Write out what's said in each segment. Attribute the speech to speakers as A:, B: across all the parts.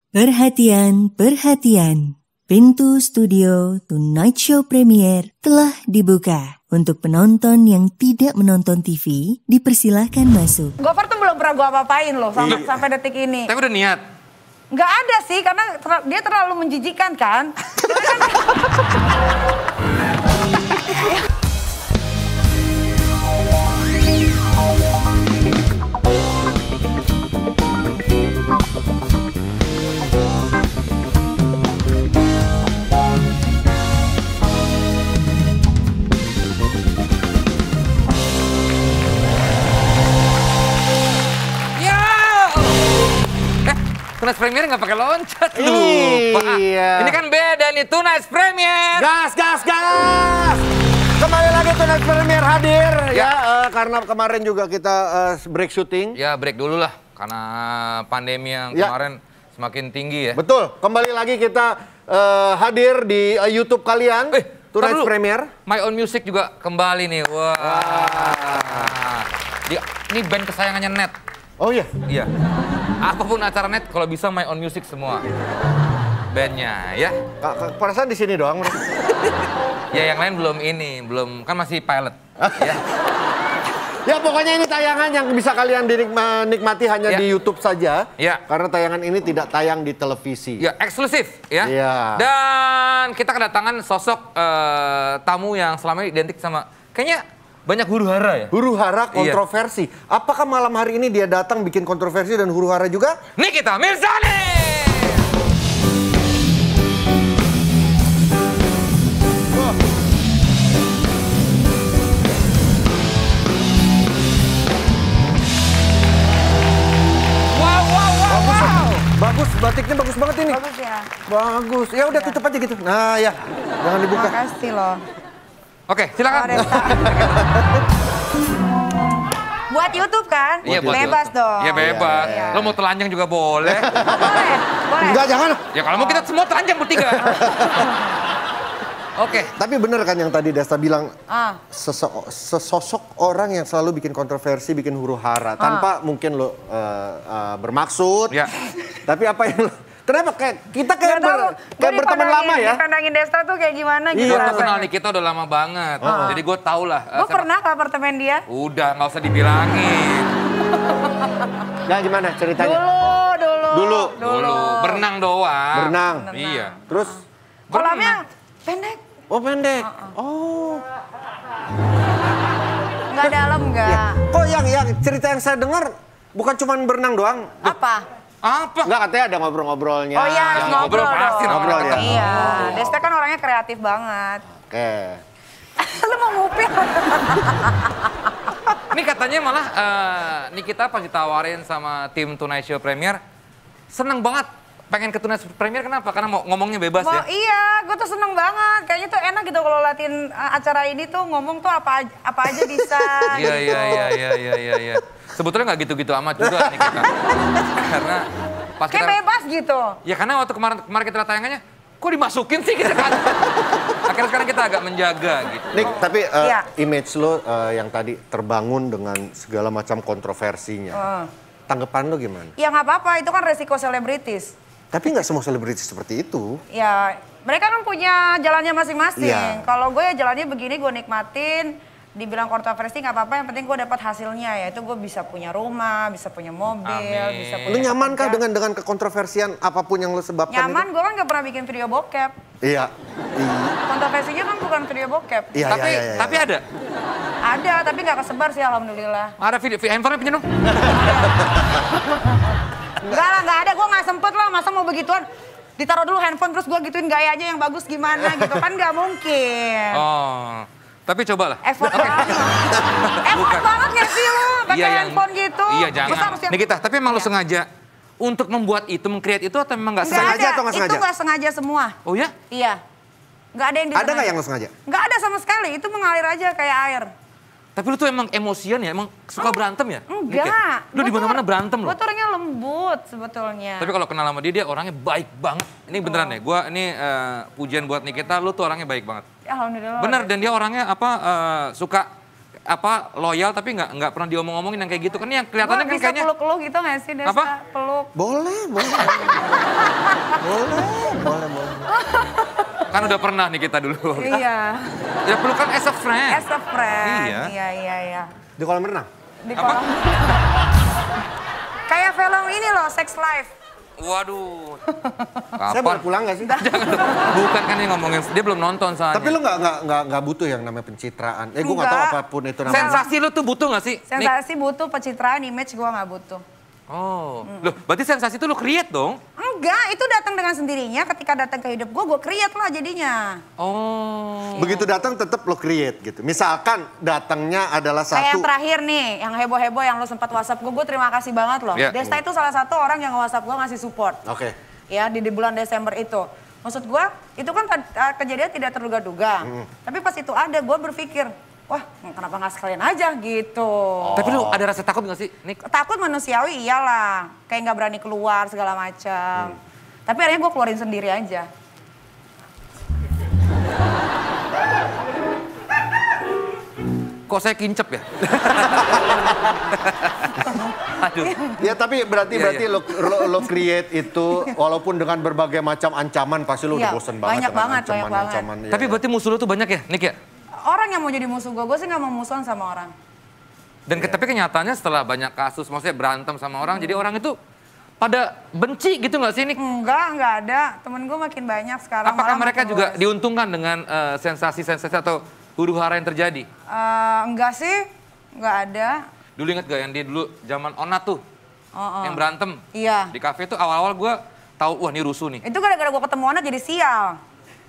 A: Perhatian, perhatian. Pintu studio Tonight Show Premier telah dibuka. Untuk penonton yang tidak menonton TV, dipersilahkan masuk.
B: Gofar tuh belum pernah gue apa-apain loh sampai detik ini.
C: Tapi udah niat?
B: Nggak ada sih, karena dia terlalu menjijikan kan.
C: Tunas Premier nggak pakai loncat, lupa.
D: Iya.
C: Ini kan beda nih, Tunas Premier.
D: Gas, gas, gas! Kembali lagi Tunas Premier hadir ya, karena kemarin juga kita break syuting.
C: Ya break dulu lah, karena pandemi yang kemarin semakin tinggi ya.
D: Betul, kembali lagi kita hadir di YouTube kalian, Tunas Premier.
C: My Own Music juga kembali nih, wah. Ini band kesayangannya Net.
D: Oh iya?
C: Iya. Apapun acara Net, kalau bisa My Own Music semua. Bandnya, ya.
D: Perasaan di sini doang.
C: Ya yang lain belum, kan masih pilot. Ya.
D: Ya pokoknya ini tayangan yang bisa kalian nikmati hanya di YouTube saja.
C: Ya.
D: Karena tayangan ini tidak tayang di televisi.
C: Ya, eksklusif ya.
D: Iya.
C: Dan kita kedatangan sosok tamu yang selama ini identik sama, kayaknya banyak huru-hara ya?
D: Huru-hara kontroversi. Iya. Apakah malam hari ini dia datang bikin kontroversi dan huru-hara juga?
C: Nikita Mirzani! Wow.
D: Bagus, batiknya bagus banget ini.
B: Bagus ya?
D: Bagus. Ya udah tutup aja gitu. Nah ya, jangan dibuka.
B: Makasih loh.
C: Oke, silakan.
B: Buat YouTube kan?
C: Iya,
B: bebas dong.
C: Iya, bebas.
B: Iya.
C: Lo mau telanjang juga boleh.
B: Boleh.
D: Enggak, jangan.
C: Ya kalau mau kita semua telanjang bertiga. Oke.
D: Tapi bener kan yang tadi Desta bilang, sesosok orang yang selalu bikin kontroversi, bikin huru-hara. Tanpa mungkin lo bermaksud.
C: Ya.
D: Tapi apa yang lo... Kenapa? Kita kayak berteman lama ya?
B: Dipandangin Desta tuh kayak gimana gitu.
C: Gue tuh kenal Nikita udah lama banget. Jadi gue tau lah.
B: Gue pernah ke apartemen dia.
C: Udah, nggak usah dibilangin.
D: Nah gimana ceritanya?
B: Dulu.
C: Berenang doang.
D: Berenang?
C: Iya.
D: Terus?
B: Kolamnya pendek.
D: Oh pendek? Oh.
B: Nggak dalam nggak?
D: Ya. Kok yang cerita yang saya dengar bukan cuma berenang doang?
B: Apa?
D: Enggak, katanya ada ngobrol-ngobrolnya.
B: Oh iya, harus ngobrol
C: pasti
B: dong.
D: ngobrol ya.
B: Iya, Desta kan orangnya kreatif banget.
D: Oke.
B: Lu mau ngupil?
C: Ini katanya malah Nikita pas ditawarin sama tim Tonight Show Premier, seneng banget pengen ke Tonight Show Premier. Kenapa? Karena mau ngomongnya bebas ya?
B: Iya, gue tuh seneng banget. Kayaknya tuh enak gitu kalau latihan acara ini tuh ngomong tuh apa aja bisa.
C: Iya. Sebetulnya nggak gitu-gitu amat juga nih kita. Karena pas
B: kayak
C: kita
B: bebas gitu.
C: Ya karena waktu kemarin kita lihat tayangannya, kok dimasukin sih kita kan? Akhirnya sekarang kita agak menjaga gitu.
D: Nik, tapi image lo yang tadi terbangun dengan segala macam kontroversinya. Tanggapan lo gimana?
B: Ya nggak apa-apa, itu kan resiko selebritis.
D: Tapi nggak semua selebritis seperti itu.
B: Ya, mereka kan punya jalannya masing-masing.
D: Iya.
B: Kalau gue ya jalannya begini, gue nikmatin. Dibilang kontroversi nggak apa-apa, yang penting gue dapat hasilnya, yaitu gue bisa punya rumah, bisa punya mobil, bisa punya...
D: Lu nyaman kah dengan kekontroversian apapun yang lu sebabkan?
B: Nyaman,
D: itu?
B: gue kan nggak pernah bikin video bokep.
D: Iya.
B: Kontroversinya kan bukan video bokep.
D: Iya,
C: tapi ada?
B: Ada, tapi nggak kesebar sih alhamdulillah.
C: Ada video handphone punya dong?
B: Enggak lah, nggak ada, gue nggak sempet lah, masa mau begituan. Ditaruh dulu handphone terus gue gituin gayanya yang bagus gimana gitu, kan nggak mungkin.
C: Oh. Tapi cobalah.
B: Effort banget. Effort banget gak sih lu pakai handphone gitu?
C: Iya jangan. Nikita, tapi emang lu sengaja untuk membuat itu, meng-create itu atau memang nggak sengaja?
D: Sengaja atau nggak sengaja?
B: Itu nggak sengaja semua.
C: Oh ya?
B: Iya. Nggak ada yang disengaja.
D: Ada nggak yang lu sengaja?
B: Nggak ada sama sekali, itu mengalir aja kayak air.
C: Tapi lu tuh emang emosian ya? Emang suka berantem ya?
B: Enggak.
C: Lu di mana-mana berantem loh.
B: Gue tuh orangnya lembut sebetulnya.
C: Tapi kalau kenal sama dia orangnya baik banget. Ini beneran ya, gue ini pujian buat Nikita, lu tuh orangnya baik banget.
B: Alhamdulillah.
C: Bener, dan dia orangnya suka loyal tapi nggak pernah diomong-omongin yang kayak gitu kan, yang kelihatannya kan
B: bisa
C: kayaknya
B: peluk-peluk gitu nggak sih, Desta?
C: Apa?
B: Peluk.
D: Boleh.
C: Kan udah pernah nih kita dulu.
B: Iya.
C: Ya pelukan as a friend.
B: As a friend.
C: Iya.
B: Iya.
D: Di kolam renang?
B: Di kolam. Kayak film ini loh, Sex Life.
C: Waduh.
D: Saya boleh pulang gak sih?
C: Jangan. Bukan kan yang ngomongin, dia belum nonton soalnya.
D: Tapi lu nggak butuh yang namanya pencitraan. Gue nggak tahu apapun itu namanya.
C: Sensasi lu tuh butuh gak sih?
B: Sensasi butuh, pencitraan, image gue nggak butuh.
C: Oh, loh berarti sensasi itu lu create dong?
B: Enggak, itu datang dengan sendirinya. Ketika datang ke hidup gue create lah jadinya.
C: Oh.
D: Begitu datang tetap lo create gitu. Misalkan datangnya adalah
B: Kayak yang
D: satu.
B: terakhir nih, yang heboh-heboh yang lo sempat WhatsApp gue terima kasih banget loh.
C: Yeah.
B: Desta itu salah satu orang yang WhatsApp gue ngasih support.
D: Oke.
B: Ya di bulan Desember itu. Maksud gue, itu kan kejadian tidak terduga-duga. Tapi pas itu ada, gue berpikir, wah kenapa nggak sekalian aja gitu.
C: Tapi lu ada rasa takut gak sih, Nick?
B: Takut manusiawi iyalah. Kayak nggak berani keluar segala macam. Tapi akhirnya gue keluarin sendiri aja.
C: Kok saya kincep ya? Aduh.
D: Ya tapi berarti lo create itu walaupun dengan berbagai macam ancaman pasti lo udah bosen banget dengan ancaman-ancaman.
C: Tapi berarti musuh lu tuh banyak ya, Nick ya?
B: Orang yang mau jadi musuh gue sih nggak mau musuhan sama orang.
C: Dan tapi kenyataannya setelah banyak kasus, maksudnya berantem sama orang, jadi orang itu pada benci gitu nggak sih, Nick?
B: Nggak ada. Temen gue makin banyak sekarang.
C: Apakah mereka juga diuntungkan dengan sensasi-sensasi atau huru-hara yang terjadi?
B: Enggak sih, nggak ada.
C: Dulu inget gak yang dia dulu zaman Onat tuh, yang berantem?
B: Iya.
C: Di kafe tuh awal-awal gue tahu, wah ini rusuh nih.
B: Itu gara-gara gue ketemu Onat jadi sial.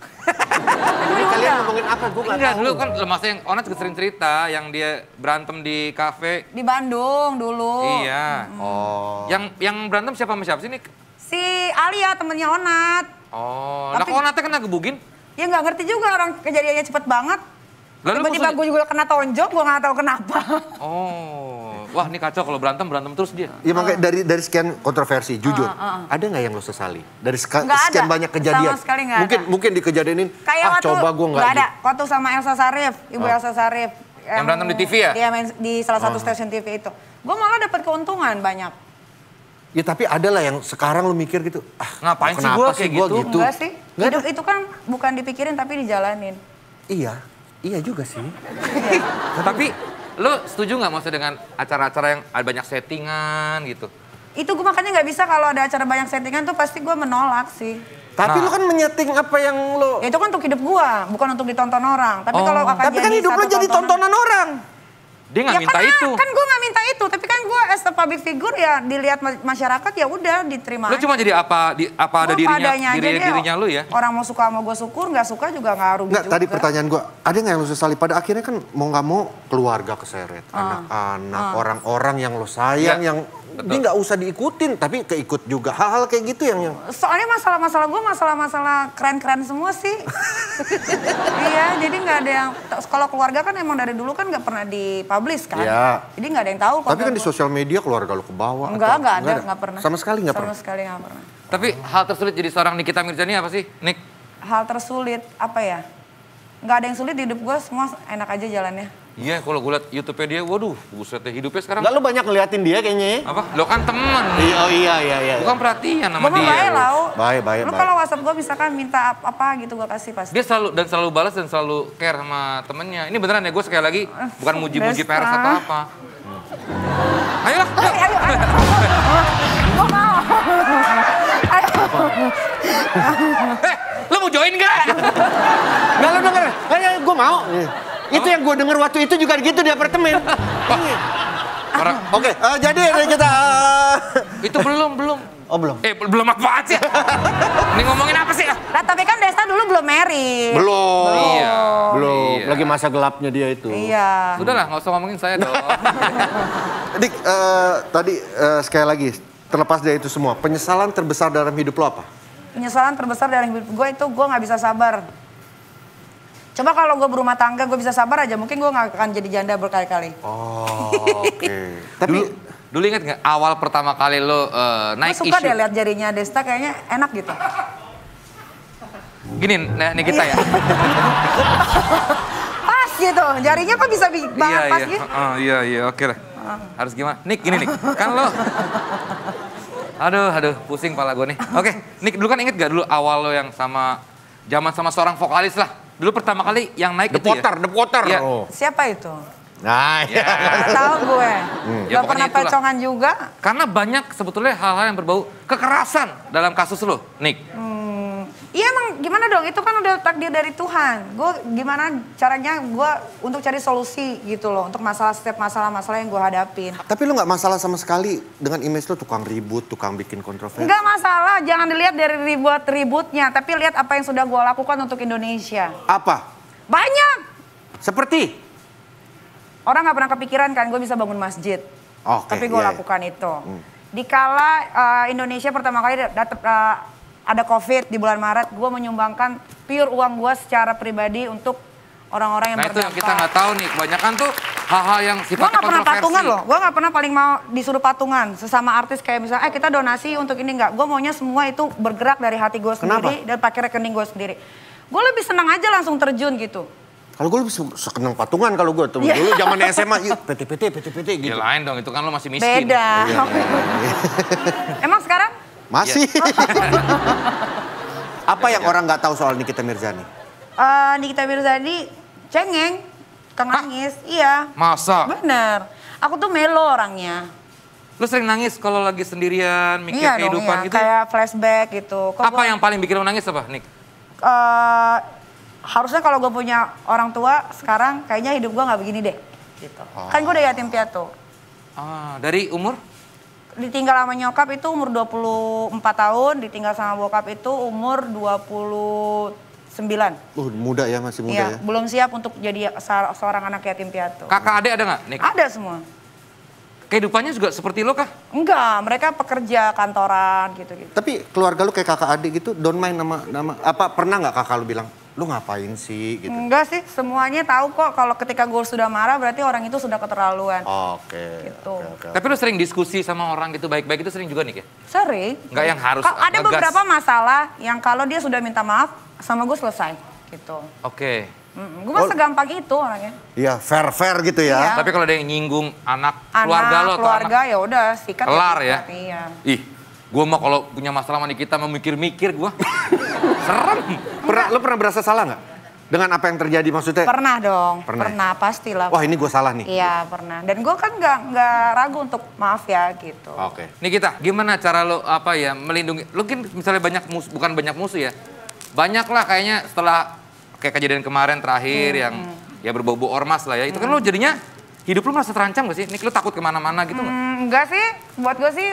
D: Ini kalian ngomongin apa? Gue nggak tahu.
C: Dulu kan masa yang Onat juga sering cerita, yang dia berantem di kafe.
B: Di Bandung dulu.
C: Iya.
D: Oh.
C: Yang berantem siapa sama siapa sih, Nick?
B: Si Alia temennya Onat.
C: Oh, lah kok Onatnya kena gebugin?
B: Ya nggak ngerti juga orang kejadiannya cepet banget.
C: Lalu
B: Tiba-tiba gue juga kena tonjok, gue nggak tahu kenapa.
C: Oh, wah ini kacau kalau berantem terus dia.
D: Ya makanya dari sekian kontroversi, jujur, ada nggak yang lo sesali? Dari sekian
B: ada.
D: banyak kejadian,
B: Sama sekali nggak ada.
D: mungkin dikejadianin,
B: Kayak waktu,
D: coba gue nggak
B: ada. Waktu sama Elsa Sarif, Ibu Elsa Sarif.
C: Yang berantem di TV ya?
B: Dia main di salah satu stasiun TV itu. Gue malah dapat keuntungan banyak.
D: Ya tapi ada lah yang sekarang lo mikir gitu,
C: Ngapain sih
D: kenapa
C: gue kayak gitu?
B: Enggak sih, hidup itu kan bukan dipikirin tapi dijalanin.
D: Iya juga sih.
C: Tapi lo setuju nggak maksudnya dengan acara-acara yang ada banyak settingan gitu?
B: Itu gue makanya nggak bisa kalau ada acara banyak settingan tuh pasti gue menolak sih.
D: Tapi lo kan menyeting apa yang lo...
B: Ya, itu kan untuk hidup gue, bukan untuk ditonton orang. Tapi kalau akan
D: Tapi kan hidup lo jadi tontonan orang.
C: Dia nggak minta itu.
B: Kan gue nggak minta itu, tapi kan gue as a public figure ya dilihat masyarakat ya udah diterima.
C: Lo cuma jadi apa ada dirinya lo ya?
B: Orang mau suka sama gue syukur, nggak suka juga nggak rugi juga.
D: Tadi pertanyaan gue, ada nggak yang lo sesali? Pada akhirnya kan mau nggak mau keluarga keseret, anak-anak, orang-orang yang lo sayang, yang dia nggak usah diikutin, tapi keikut juga. Hal-hal kayak gitu yang...
B: Soalnya masalah-masalah gue masalah-masalah keren-keren semua sih. Iya, jadi nggak ada yang... Kalau keluarga kan emang dari dulu kan nggak pernah dipublish kan.
D: Iya.
B: Jadi nggak ada yang tahu.
D: Tapi kan di sosial media keluarga lo ke bawah.
B: Nggak ada, nggak pernah.
D: Sama sekali nggak pernah?
B: Sama sekali nggak pernah.
C: Tapi hal tersulit jadi seorang Nikita Mirzani apa sih, Nick?
B: Hal tersulit, apa ya? Nggak ada yang sulit di hidup gue, semua enak aja jalannya.
C: Iya, kalau gue liat YouTube-nya dia, waduh, buset deh hidupnya sekarang.
D: Nggak, lo banyak ngeliatin dia kayaknya ya?
C: Apa? Lo kan temen.
D: Iya.
C: Bukan perhatian sama
B: Gue
C: dia.
B: baik lah.
D: Baik.
B: Lu kalau WhatsApp gue misalkan minta apa gitu gue kasih pasti.
C: Dia selalu balas dan selalu care sama temennya. Ini beneran ya, gue sekali lagi bukan muji-muji peres atau apa. Ayolah.
B: Ayo. Gue mau.
C: Lo mau join gak?
D: Nggak, lo denger. Ayo, gue mau. Itu yang gue denger waktu itu juga gitu di apartemen. Oke, jadi kita...
C: Itu belum.
D: Oh belum?
C: Belum apaan sih? Ini ngomongin apa sih?
B: Nah, tapi kan Desta dulu belum married.
D: Belum.
C: Iya.
D: Lagi masa gelapnya dia itu.
B: Iya.
C: Sudahlah, nggak usah ngomongin saya dong.
D: Dik, tadi sekali lagi, terlepas dari itu semua, penyesalan terbesar dalam hidup lo apa?
B: Penyesalan terbesar dalam hidup gue itu gue nggak bisa sabar. Coba kalau gue berumah tangga gue bisa sabar aja, mungkin gue nggak akan jadi janda berkali-kali.
D: Oh, oke. Tapi
C: dulu inget nggak awal pertama kali lo naik
B: Gue suka
C: isu?
B: deh lihat jarinya Desta kayaknya enak gitu.
C: Gini, nih kita ya.
B: Pas gitu, jarinya kok bisa banget pas gitu.
C: Iya, oke lah. Harus gimana? Nick, gini Nick, kan lo... Aduh, pusing pala gue nih. Oke, Nick dulu kan inget gak dulu awal lo yang sama zaman sama seorang vokalis lah. Dulu pertama kali yang naik
D: The
C: itu ya.
D: Potter.
C: Iya.
D: Oh.
B: Siapa itu?
D: Nah,
C: Ya.
B: Nggak tahu gue.
C: Ya,
B: Gak pernah
C: pokoknya itulah.
B: pecongan juga.
C: Karena banyak sebetulnya hal-hal yang berbau kekerasan dalam kasus lo, Nick.
B: Iya emang gimana dong, itu kan udah takdir dari Tuhan. Gue gimana caranya gue untuk cari solusi gitu loh. Untuk setiap masalah-masalah yang gue hadapin.
D: tapi lu nggak masalah sama sekali dengan image lu tukang ribut, tukang bikin kontroversi.
B: Enggak masalah, jangan dilihat dari ribut-ributnya. Tapi lihat apa yang sudah gue lakukan untuk Indonesia.
D: Apa?
B: Banyak.
D: Seperti?
B: Orang gak pernah kepikiran kan gue bisa bangun masjid.
D: Oke,
B: Tapi gue
D: iya, iya.
B: lakukan itu. Dikala Indonesia pertama kali ada COVID di bulan Maret, gue menyumbangkan pure uang gue secara pribadi untuk orang-orang yang
C: Nah itu yang
B: berdampak.
C: kita nggak tahu nih, kebanyakan tuh hal-hal yang
B: Gue
C: sifatnya
B: gak pernah
C: kontroversi.
B: patungan loh, gue gak pernah paling mau disuruh patungan. Sesama artis kayak misalnya, kita donasi untuk ini enggak. Gue maunya semua itu bergerak dari hati gue sendiri dan pakai rekening gue sendiri. Gue lebih senang aja langsung terjun gitu.
D: Kalau gue lebih seneng patungan kalau gue.
B: Iya.
D: Dulu zaman SMA, yuk PT gitu.
C: Ya lain dong, itu kan lo masih miskin.
B: Beda. Emang sekarang?
D: Masih. Apa yang orang nggak tahu soal Nikita Mirzani?
B: Nikita Mirzani cengeng, Kang nangis. Iya.
C: Masa?
B: Bener. Aku tuh melo orangnya.
C: Lo sering nangis kalau lagi sendirian, mikir
B: Iya dong,
C: kehidupan
B: iya.
C: gitu?
B: Kayak flashback gitu. Kok
C: Apa
B: gua-
C: yang paling bikin lo nangis apa, Nick?
B: harusnya kalau gue punya orang tua sekarang kayaknya hidup gue nggak begini deh. Gitu. Kan gue udah yatim piatu.
C: Dari umur?
B: Ditinggal sama nyokap itu umur 24 tahun, ditinggal sama bokap itu umur 29.
D: Muda ya, masih muda
B: Iya,
D: ya.
B: belum siap untuk jadi seorang anak yatim piatu.
C: Kakak adik ada nggak, Nick?
B: Ada semua.
C: Kehidupannya juga seperti lo kah?
B: Enggak, mereka pekerja kantoran gitu-gitu.
D: Tapi keluarga lu kayak kakak adik gitu, don't mind nama apa pernah nggak kakak lu bilang, lu ngapain sih gitu?
B: Enggak sih, semuanya tahu kok kalau ketika gue sudah marah berarti orang itu sudah keterlaluan.
D: Oke.
B: Gitu.
D: oke.
C: Tapi lo sering diskusi sama orang gitu baik-baik itu sering juga, Nick ya?
B: Sering.
C: Nggak yang harus
B: Ada
C: ngegas.
B: beberapa masalah yang kalau dia sudah minta maaf sama gue selesai gitu.
C: Oke.
B: Gue mah segampang itu orangnya.
D: Iya, fair gitu ya.
B: Iya.
C: Tapi kalau ada yang nyinggung anak
B: Anak,
C: keluarga lo atau
B: keluarga
C: anak,
B: ya udah sikat.
C: kelar ya?
B: sikat, Iya.
C: Ih, gue mah kalau punya masalah sama Nikita memikir-mikir gue. Serem.
D: Lu pernah berasa salah nggak dengan apa yang terjadi maksudnya?
B: Pernah dong,
D: Pernah ya?
B: pernah pastilah.
D: Wah ini gue salah nih.
B: Iya pernah. Dan gue kan nggak ragu untuk maaf ya gitu.
D: Oke.
C: Nikita, gimana cara lo apa ya melindungi? Lo kan misalnya bukan banyak musuh ya. Banyak lah kayaknya setelah kayak kejadian kemarin terakhir yang ya berbau-bau ormas lah ya. Itu kan lo jadinya hidup lo merasa terancam gak sih? Nik lo takut kemana-mana gitu nggak?
B: Enggak sih, buat gue sih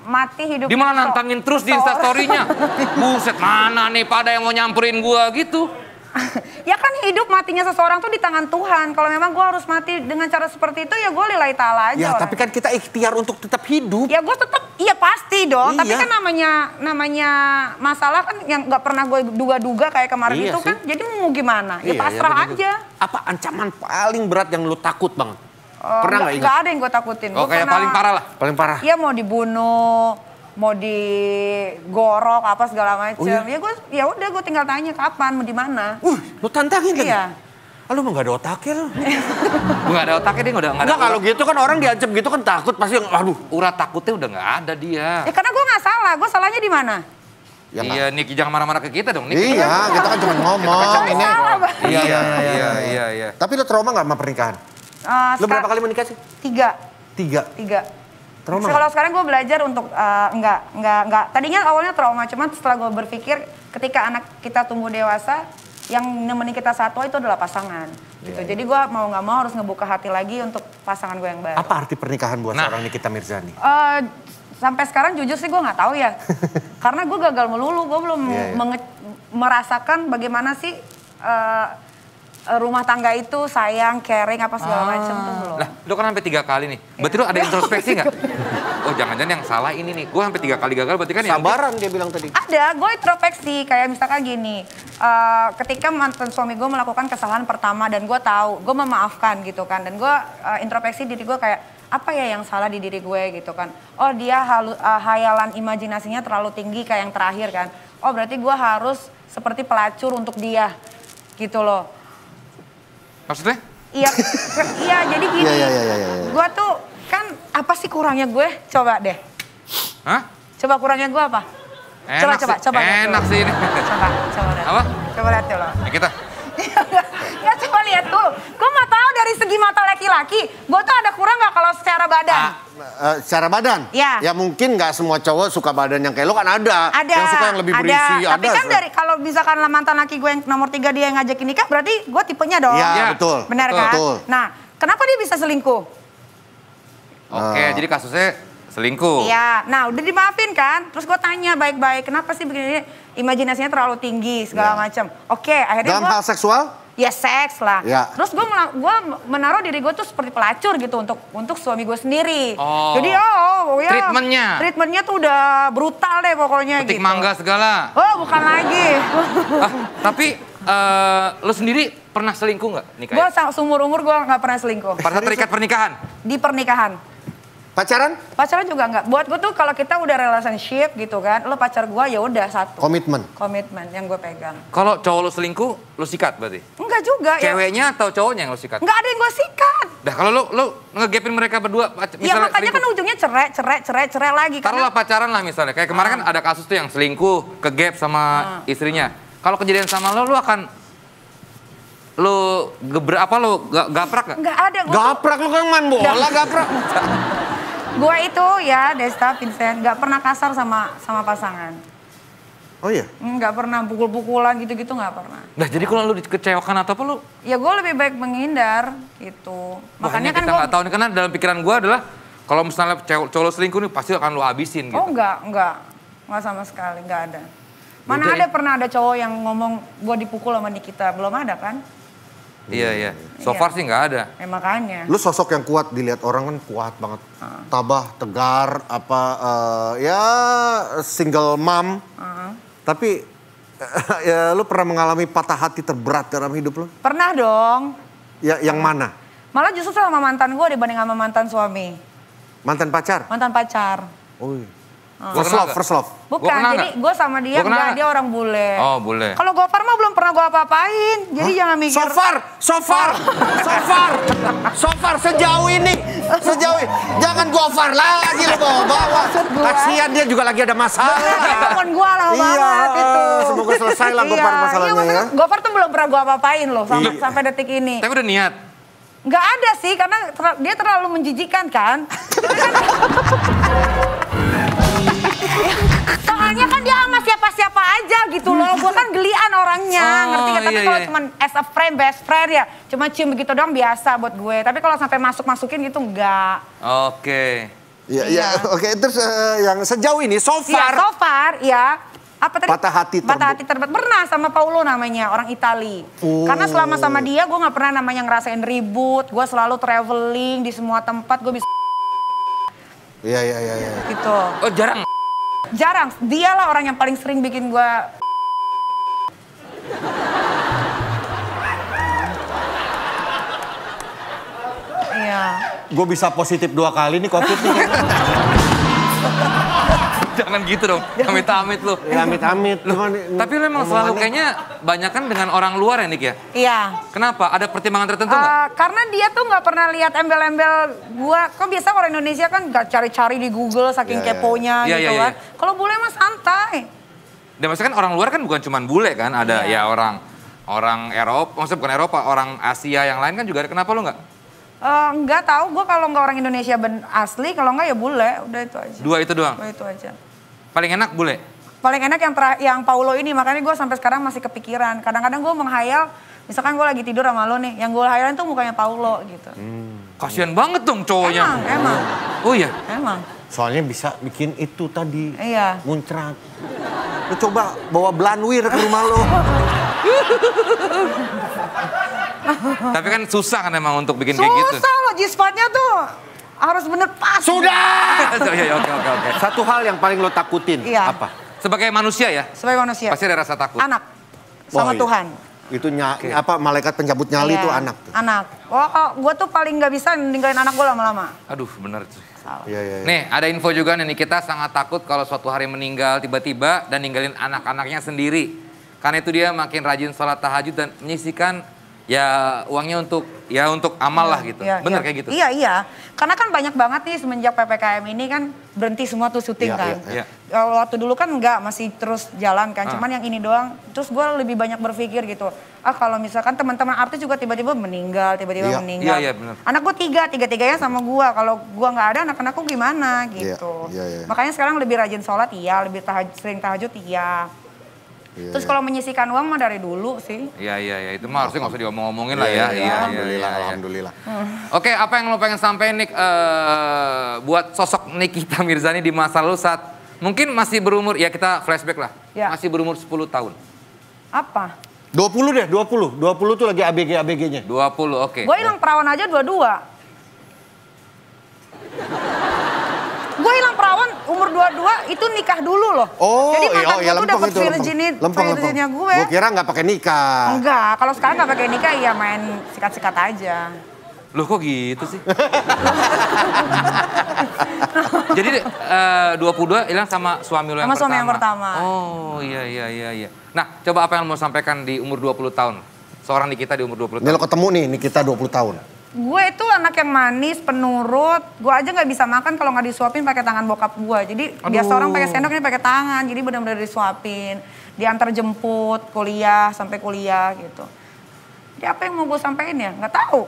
B: mati hidup.
C: Dia malah nantangin terus di Instastory-nya. Buset, mana nih pada yang mau nyamperin gua gitu.
B: Ya kan hidup matinya seseorang tuh di tangan Tuhan. Kalau memang gue harus mati dengan cara seperti itu ya gue lillahi ta'ala aja.
D: Ya
B: orang.
D: tapi kan kita ikhtiar untuk tetap hidup.
B: Ya gue tetap, iya pasti dong.
D: Iya.
B: Tapi kan namanya masalah kan yang nggak pernah gue duga-duga kayak kemarin
D: Iya
B: itu
D: sih.
B: kan. Jadi mau gimana? Ya
D: Iya,
B: pasrah
D: bener.
B: aja.
D: Apa ancaman paling berat yang lu takut banget? Pernah nggak ingat?
B: Nggak ada yang gue takutin.
C: Oh
B: Gua
C: kayak
B: pernah-
C: paling parah lah.
D: Paling parah.
B: Iya mau dibunuh, mau digorok apa segala macam.
D: Oh, iya?
B: Ya gue, ya udah gue tinggal tanya kapan, mau di mana.
D: Lu tantangin lagi?
B: Iya.
D: Ah, lu mah gak ada otaknya lu.
C: Gue gak ada otaknya dia nggak ada.
D: Enggak kalau gitu kan orang diancam gitu kan takut pasti aduh.
C: Urat takutnya udah nggak ada dia.
B: Ya karena gue nggak salah, gue salahnya di mana?
D: Ya,
C: Iya, Niki jangan marah-marah ke kita dong, Nik.
D: Iya, kita kan cuma ngomong. Ini.
B: Salah, Bang.
C: Iya.
D: Tapi lu trauma nggak sama pernikahan? Lu berapa kali menikah sih?
B: 3.
D: 3. Trauma
B: Kalau sekarang gue belajar untuk enggak. Tadinya awalnya trauma, cuman setelah gue berpikir ketika anak kita tumbuh dewasa, yang nemenin kita satu itu adalah pasangan. Gitu. Jadi gue mau nggak mau harus ngebuka hati lagi untuk pasangan gue yang baru.
D: Apa arti pernikahan buat seorang Nikita Mirzani?
B: Sampai sekarang jujur sih gue nggak tahu ya. Karena gue gagal melulu, gue belum merasakan bagaimana sih rumah tangga itu sayang, caring apa segala macam tuh belum.
C: Lah, lu kan sampai 3 kali nih. Berarti lu ada introspeksi nggak? Oh, jangan-jangan yang salah ini nih. Gue sampai 3 kali gagal, berarti kan yang
D: Sabaran dia bilang tadi.
B: Ada, gue introspeksi kayak misalkan gini, ketika mantan suami gue melakukan kesalahan pertama dan gue tahu, gue memaafkan gitu kan, dan gue introspeksi diri gue kayak apa ya yang salah di diri gue gitu kan. Oh dia hayalan imajinasinya terlalu tinggi kayak yang terakhir kan. Oh berarti gue harus seperti pelacur untuk dia gitu loh.
C: Maksudnya?
B: Iya, iya jadi gini,
D: Iya.
B: gue tuh kan apa sih kurangnya gue? Coba deh.
C: Hah?
B: Coba kurangnya gue apa? Coba.
C: Enak sih ini.
B: Coba lihat.
C: Apa?
B: Coba lihat dulu.
C: Ya kita.
B: Ya coba lihat tuh. Gue mau tahu dari segi mata laki-laki, gue tuh ada kurang nggak kalau secara badan?
D: Secara badan?
B: Ya.
D: Ya mungkin nggak semua cowok suka badan yang kayak lo kan ada. Yang suka yang lebih berisi.
B: Tapi kan dari kalau misalkan mantan laki gue yang nomor 3 dia yang ngajakin nikah, berarti gue tipenya dong.
D: Iya, betul.
B: Benar kan?
D: Betul.
B: Nah, kenapa dia bisa selingkuh?
C: Oke, jadi kasusnya selingkuh.
B: Iya, nah udah dimaafin kan? Terus gue tanya baik-baik, kenapa sih begini? Imajinasinya terlalu tinggi segala macam. Oke, akhirnya
D: Dalam hal seksual?
B: Ya seks lah.
D: Ya.
B: Terus gue menaruh diri gue tuh seperti pelacur gitu untuk suami gue sendiri.
C: Oh.
B: Jadi
C: Treatmentnya?
B: Treatmentnya tuh udah brutal deh pokoknya
C: Petik
B: gitu.
C: mangga segala.
B: Oh bukan lagi.
C: Tapi lo sendiri pernah selingkuh nggak nikah?
B: Gue seumur umur gue nggak pernah selingkuh.
C: Pada terikat pernikahan?
B: Di pernikahan.
D: Pacaran?
B: Pacaran juga nggak. Buat gue tuh kalau kita udah relationship gitu kan, lo pacar gue ya udah satu.
D: Komitmen?
B: Komitmen yang gue pegang.
C: Kalau cowok lo selingkuh, lo sikat berarti?
B: Enggak juga ya.
C: Ceweknya atau cowoknya yang lo sikat?
B: Nggak ada yang gue sikat.
C: Dah kalau lo ngegapin mereka berdua,
B: Ya makanya kan ujungnya cerai lagi.
C: Taruhlah pacaran lah misalnya. Kayak kemarin kan ada kasus tuh yang selingkuh, kegap sama istrinya. Kalau kejadian sama lo akan gaprak gak?
B: Nggak ada.
D: Gaprak lo kan main bola, gaprak.
B: Gue itu ya Desta, Vincent, nggak pernah kasar sama pasangan.
D: Oh iya?
B: Nggak pernah pukul-pukulan gitu-gitu nggak pernah.
C: Nah jadi kalau lo dikecewakan atau apa lo?
B: Ya gue lebih baik menghindar gitu. Makanya kan
C: kita nggak tahu nih, karena dalam pikiran gue adalah kalau misalnya cowok lo selingkuh nih pasti akan lo habisin gitu.
B: Oh nggak sama sekali, nggak ada. Mana ada pernah ada cowok yang ngomong gue dipukul sama Nikita, belum ada kan?
C: Iya. So far sih nggak ada.
B: Makanya.
D: Lu sosok yang kuat dilihat orang kan kuat banget. Tabah, tegar, ya single mom. Tapi ya lu pernah mengalami patah hati terberat dalam hidup lu?
B: Pernah dong.
D: Ya yang mana?
B: Malah justru sama mantan gue dibanding sama mantan suami.
D: Mantan pacar?
B: Mantan pacar.
D: Oh iya.
C: Gua
D: First love.
B: Bukan, jadi gue sama dia enggak, dia orang bule.
C: Oh, bule.
B: Kalau Gofar mah belum pernah gue apa-apain. Jadi jangan mikir.
D: So far sejauh ini. Jangan Gofar lagi lo bawa. Kasihan dia juga lagi ada masalah.
B: Telepon gue lah banget itu.
D: Semoga selesai lah Gofar masalahnya ya.
B: Gofar tuh belum pernah gue apa-apain loh sampai detik ini.
C: Tapi udah niat?
B: Nggak ada sih, karena dia terlalu menjijikan kan. Soalnya kan dia sama siapa-siapa aja gitu loh. Gue kan gelian orangnya, ngerti gak? Tapi kalau cuma as a friend, best friend ya cuma cium begitu doang biasa buat gue. Tapi kalau sampai masukin gitu enggak.
C: Oke.
D: Iya. Oke, terus yang sejauh ini so far
B: ya. Apa tadi?
D: Patah hati
B: terberat. Pernah sama Paulo namanya, orang Itali. Karena selama sama dia gue gak pernah namanya ngerasain ribut. Gue selalu traveling di semua tempat, gue bisa.
D: Iya.
C: Gitu. Oh jarang?
B: Jarang, dialah orang yang paling sering bikin gue. Iya.
D: Gue bisa positif 2 kali nih COVID nih.
C: Jangan gitu dong, amit-amit lu.
D: Ya amit-amit.
C: Tapi lu emang selalu kayaknya banyak kan dengan orang luar ya Nik ya?
B: Iya.
C: Kenapa? Ada pertimbangan tertentu nggak?
B: Karena dia tuh nggak pernah lihat embel-embel gua. Kok biasa orang Indonesia kan nggak cari-cari di Google saking keponya gitu kan. Kalau bule mah santai.
C: Dan maksudnya kan orang luar kan bukan cuma bule kan, ada ya orang Eropa, maksudnya bukan Eropa, orang Asia yang lain kan juga ada. Kenapa lu nggak?
B: Nggak tahu, gue kalau nggak orang Indonesia asli, kalau nggak ya bule, udah itu aja.
C: Dua itu doang?
B: Dua itu aja.
C: Paling enak bule?
B: Paling enak yang Paulo ini, makanya gue sampai sekarang masih kepikiran. Kadang-kadang gue menghayal, misalkan gue lagi tidur sama lo nih, yang gue hayalin tuh mukanya Paulo gitu.
C: Kasian banget dong cowoknya.
B: Emang.
C: Oh iya?
B: Emang.
D: Soalnya bisa bikin itu tadi,
B: iya.
D: Muncrat. Lu coba bawa Belanwir ke rumah lo.
C: Tapi kan susah kan emang untuk bikin kayak gitu.
B: Susah loh, G-spotnya tuh harus bener pas.
D: Sudah!
C: Oke.
D: Satu hal yang paling lo takutin, apa?
C: Sebagai manusia ya?
B: Sebagai manusia.
C: Pasti ada rasa takut.
B: Anak. Sama Tuhan.
D: Itu malaikat pencabut nyali itu anak tuh.
B: Anak. Gue tuh paling gak bisa ninggalin anak gue lama-lama.
C: Aduh bener tuh.
D: Iya.
C: Nih ada info juga nih, kita sangat takut kalau suatu hari meninggal tiba-tiba dan ninggalin anak-anaknya sendiri. Karena itu dia makin rajin sholat tahajud dan menyisihkan ya uangnya untuk amal lah gitu. Bener kayak gitu?
B: Iya. Karena kan banyak banget nih semenjak PPKM ini kan berhenti semua tuh syuting kan. Kalau waktu dulu kan enggak, masih terus jalan kan. Cuman yang ini doang, terus gue lebih banyak berpikir gitu. Kalau misalkan teman-teman artis juga tiba-tiba meninggal.
C: Iya, bener.
B: Anak gue tiga-tiganya sama gue. Kalau gue nggak ada, anak-anakku gimana gitu.
D: Iya.
B: Makanya sekarang lebih rajin sholat, lebih sering tahajud, Terus kalau menyisihkan uang mah dari dulu sih.
C: Iya, itu mah harusnya nggak usah diomong-omongin lah ya.
D: Alhamdulillah.
C: Oke, apa yang lo pengen sampein Nick buat sosok Nikita Mirzani di masa lalu saat mungkin masih berumur, ya kita flashback lah, masih berumur 10 tahun.
B: Apa?
D: 20 deh, 20 tuh lagi ABG-nya.
C: 20, oke.
B: Gue hilang perawan aja 22. Gue hilang perawan umur 22 itu nikah dulu loh. Jadi mantan gue tuh dapet virginnya gue.
D: Gue kira nggak pakai nikah.
B: Enggak, kalau sekarang nggak pakai nikah ya main sikat-sikat aja.
C: Loh kok gitu sih? Jadi 22 hilang sama suami lo yang pertama?
B: Sama suami yang pertama.
C: Oh iya. Nah coba apa yang mau sampaikan di umur 20 tahun? Seorang Nikita di umur 20 tahun.
D: Ini lo ketemu nih Nikita 20 tahun.
B: Gue itu anak yang manis, penurut. Gue aja nggak bisa makan kalau nggak disuapin pakai tangan bokap gue. Jadi biasa orang pakai sendok, ini pakai tangan. Jadi benar-benar disuapin, diantar jemput, sampai kuliah gitu. Jadi apa yang mau gue sampein ya? Nggak tahu.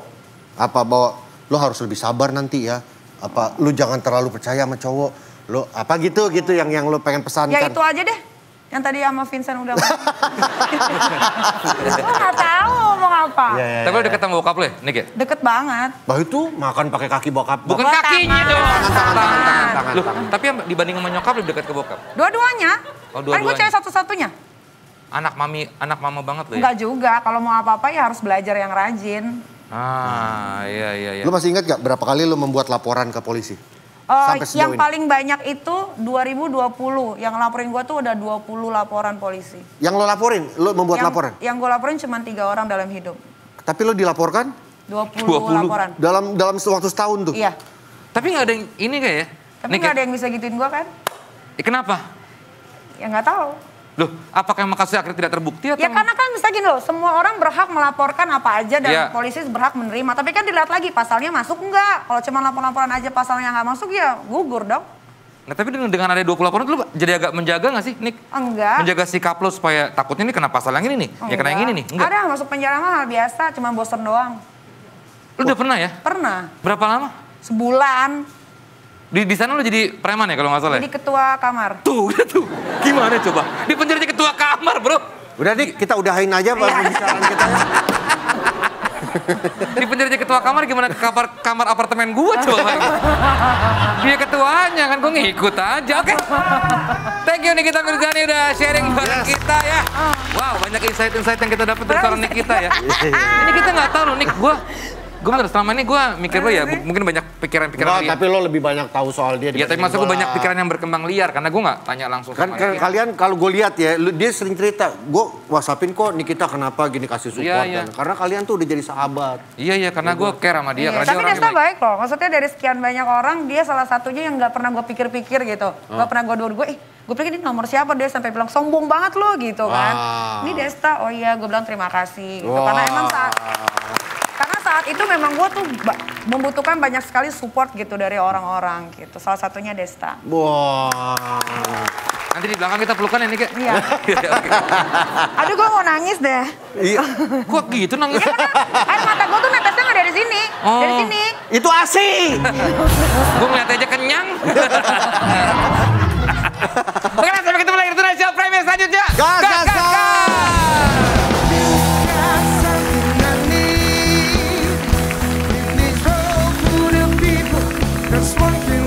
D: Apa bahwa lo harus lebih sabar nanti ya? Apa lo jangan terlalu percaya sama cowok? Lo apa gitu yang lo pengen pesankan?
B: Ya itu aja deh. Yang tadi sama Vincent udah ngomong. Gue gak tahu ngomong apa.
C: Tapi lo deket sama bokap lo ya, Nick ya?
B: Deket banget.
D: Bah itu makan pakai kaki bokap.
C: Bukan kakinya dong.
D: Tangan.
C: Loh, tapi yang dibanding sama nyokap lebih dekat ke bokap?
B: Dua-duanya.
C: Oh,
B: Kan gue cewek satu-satunya.
C: Anak mama banget lo ya?
B: Enggak juga, kalau mau apa-apa ya harus belajar yang rajin.
C: Iya.
D: Lu masih ingat gak berapa kali lu membuat laporan ke polisi? Sampai sejauh
B: Yang
D: ini?
B: paling banyak itu 2020. Yang laporin gue tuh udah 20 laporan polisi.
D: Yang lo laporin? Lo membuat laporan?
B: Yang gue laporin cuma 3 orang dalam hidup.
D: Tapi lo dilaporkan?
B: 20 laporan.
D: Dalam waktu setahun tuh?
B: Iya.
C: Tapi gak ada yang ini kayak ya?
B: Tapi gak ada yang bisa gituin gue kan?
C: Kenapa?
B: Ya gak tahu.
C: Loh, apakah emang kasusnya akhirnya tidak terbukti atau?
B: Ya karena kan bisa gini loh, semua orang berhak melaporkan apa aja dan polisi berhak menerima. Tapi kan dilihat lagi pasalnya masuk enggak. Kalau cuma laporan-laporan aja pasalnya nggak masuk ya gugur dong.
C: Nah, tapi dengan ada 20 laporan itu lu jadi agak menjaga nggak sih, Nick?
B: Enggak.
C: Menjaga sikap lo supaya takutnya ini kena pasal yang ini nih, ya kena yang ini nih. Enggak.
B: Ada masuk penjara mah hal biasa, cuma bosen doang.
C: Lu udah pernah ya?
B: Pernah.
C: Berapa lama?
B: Sebulan.
C: Di sana lu jadi preman ya kalau nggak salah?
B: Jadi ketua kamar.
C: Tuh. Gimana coba? Di penjara jadi ketua kamar, bro.
D: Udah nih, kita udahin aja pembicaraan kita ya.
C: Di penjara jadi ketua kamar gimana kamar apartemen gua coba? Dia ketuanya kan, gua ngikut aja. Oke. Thank you Nikita Mirzani udah sharing bareng kita ya. Wow, banyak insight-insight yang kita dapat dari seorang Nikita ya. Ini kita nggak tahu loh, Nick. Gue bener, selama ini gue mikir lo ya, mungkin banyak pikiran-pikiran liar.
D: Tapi lo lebih banyak tahu soal dia.
C: Iya, tapi maksud gue banyak pikiran yang berkembang liar, karena gue gak tanya langsung
D: kan,
C: sama
D: kalian kalau gue lihat ya, dia sering cerita, gue whatsappin kok Nikita kenapa gini kasih support.
C: Iya.
D: Karena kalian tuh udah jadi sahabat.
C: Iya, karena gue care sama dia. Karena
B: tapi Desta baik loh, maksudnya dari sekian banyak orang, dia salah satunya yang gak pernah gue pikir-pikir gitu. Gak pernah gue gue pikir ini nomor siapa, dia sampai bilang sombong banget lo gitu kan. Ini Desta, oh iya gue bilang terima kasih. Gitu. Karena emang saat itu memang gue tuh membutuhkan banyak sekali support gitu dari orang-orang gitu. Salah satunya Desta.
D: Wah.
C: Nanti di belakang kita pelukan ya, Nik?
B: Iya. Aduh, gue mau nangis deh.
D: Iya.
C: Kok gitu nangis?
B: Ya, air mata gue tuh netesnya nggak dari sini.
C: Oh.
B: Dari sini.
D: Itu ASI.
C: Gue ngeliat aja kenyang. Oke, sampai ketemu lagi di National Premier selanjutnya.
D: Gas.
E: That's one thing